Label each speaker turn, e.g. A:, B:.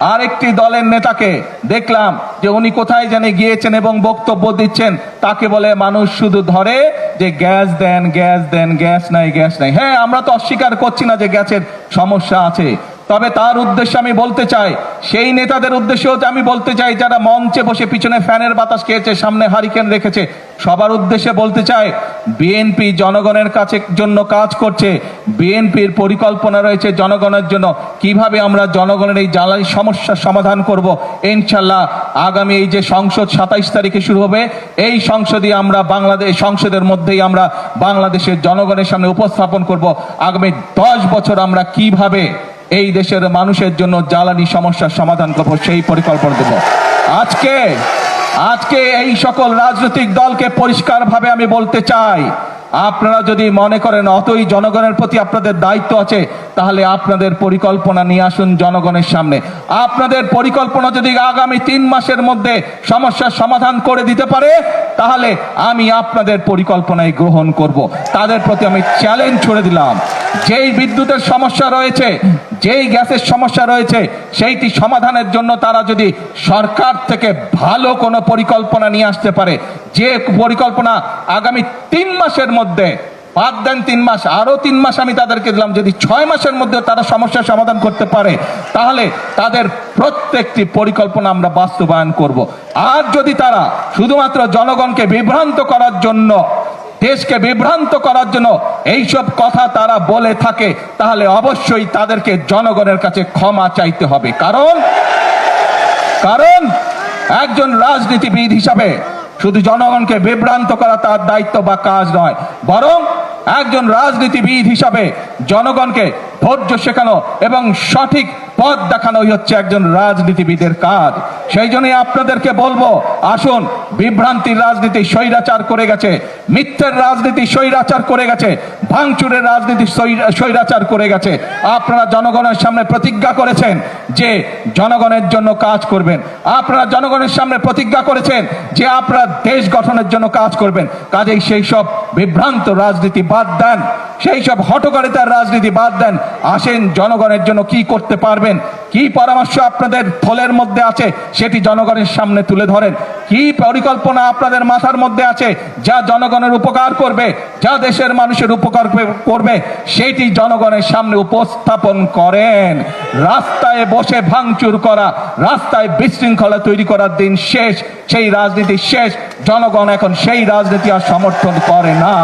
A: আরেকটি দলের নেতাকে দেখলাম যে উনি কোথায় জানি গিয়েছেন এবং বক্তব্য দিচ্ছেন, তাকে বলে মানুষ শুধু ধরে যে গ্যাস দেন, গ্যাস দেন, গ্যাস নাই, গ্যাস নাই। হ্যাঁ, আমরা তো অস্বীকার করছি না যে গ্যাসের সমস্যা আছে, তবে তার উদ্দেশ্যে আমি বলতে চাই, সেই নেতাদের উদ্দেশ্যেও আমি বলতে চাই যারা মঞ্চে বসে পিছনে ফ্যানের বাতাস খেয়েছে, সামনে হারিকেন রেখেছে, সবার উদ্দেশ্যে বলতে চাই, বিএনপি জনগণের কাছে জন্য কাজ করছে। বিএনপির পরিকল্পনা রয়েছে জনগণের জন্য, কিভাবে আমরা জনগণের এই জ্বালানি সমস্যার সমাধান করব। ইনশাল্লাহ আগামী এই যে সংসদ 27 তারিখে শুরু হবে, এই সংসদে আমরা সংসদের মধ্যেই আমরা বাংলাদেশের জনগণের সামনে উপস্থাপন করব আগামী 10 বছর আমরা কিভাবে এই দেশের মানুষের জন্য জ্বালানি সমস্যার সমাধান করব, সেই পরিকল্পনা দেব। আজকে এই সকল রাজনৈতিক দলকে পরিষ্কারভাবে আমি বলতে চাই, আপনারা যদি মনে করেন অতই জনগণের প্রতি আপনাদের দায়িত্ব আছে, তাহলে আপনাদের পরিকল্পনা নিয়ে আসুন জনগণের সামনে। আপনাদের পরিকল্পনা যদি আগামী 3 মাসের মধ্যে সমস্যার সমাধান করে দিতে পারে, তাহলে আমি আপনাদের পরিকল্পনায় গ্রহণ করব। তাদের প্রতি আমি চ্যালেঞ্জ ছুড়ে দিলাম, যেই বিদ্যুতের সমস্যা রয়েছে, যেই গ্যাসের সমস্যা রয়েছে, সেইটি সমাধানের জন্য তারা যদি সরকার থেকে ভালো কোনো পরিকল্পনা নিয়ে আসতে পারে, যে পরিকল্পনা আগামী 3 মাসের মধ্যে, বাদ দেন 3 মাস, আরো 3 মাস আমি তাদেরকে দিলাম, যদি 6 মাসের মধ্যে তারা সমস্যার সমাধান করতে পারে, তাহলে তাদের প্রত্যেকটি পরিকল্পনা আমরা বাস্তবায়ন করব। আর যদি তারা শুধুমাত্র জনগণকে বিভ্রান্ত করার জন্য, দেশকে বিভ্রান্ত করার জন্য এইসব কথা তারা বলে থাকে, তাহলে অবশ্যই তাদেরকে জনগণের কাছে ক্ষমা চাইতে হবে। কারণ একজন রাজনীতিবিদ হিসাবে শুধু জনগণকে বিভ্রান্ত করা তার দায়িত্ব বা কাজ নয়, বরং একজন রাজনীতিবিদ হিসাবে জনগণকে ধৈর্য শেখানো এবং সঠিক পথ দেখানোই হচ্ছে একজন রাজনীতিবিদের কাজ। সেই জন্যই আপনাদেরকে বলবো, আসুন, বিভ্রান্তির রাজনীতি স্বৈরাচার করে গেছে, মিথ্যের রাজনীতি স্বৈরাচার করে গেছে, ভাঙচুরের রাজনীতি স্বৈরাচার করে গেছে। আপনারা জনগণের সামনে প্রতিজ্ঞা করেছেন যে জনগণের জন্য কাজ করবেন, আপনারা জনগণের সামনে প্রতিজ্ঞা করেছেন যে আপনারা দেশ গঠনের জন্য কাজ করবেন। কাজেই সেই সব বিভ্রান্ত রাজনীতি বাদ দেন, সেই সব হঠকারিতার রাজনীতি বাদ দেন। আসেন, জনগণের জন্য কি করতে পারবেন, কি পরামর্শ আপনাদের থলের মধ্যে আছে, সেটি জনগণের সামনে তুলে ধরেন। কি পরিকল্পনা আপনাদের মাথার মধ্যে আছে যা জনগণের উপকার করবে, যা দেশের মানুষের উপকার করবে, সেটি জনগণের সামনে উপস্থাপন করেন। রাস্তায় বসে ভাঙচুর করা, রাস্তায় বিশৃঙ্খলা তৈরি করার দিন শেষ, সেই রাজনীতি শেষ। জনগণ এখন সেই রাজনীতি আর সমর্থন করে না।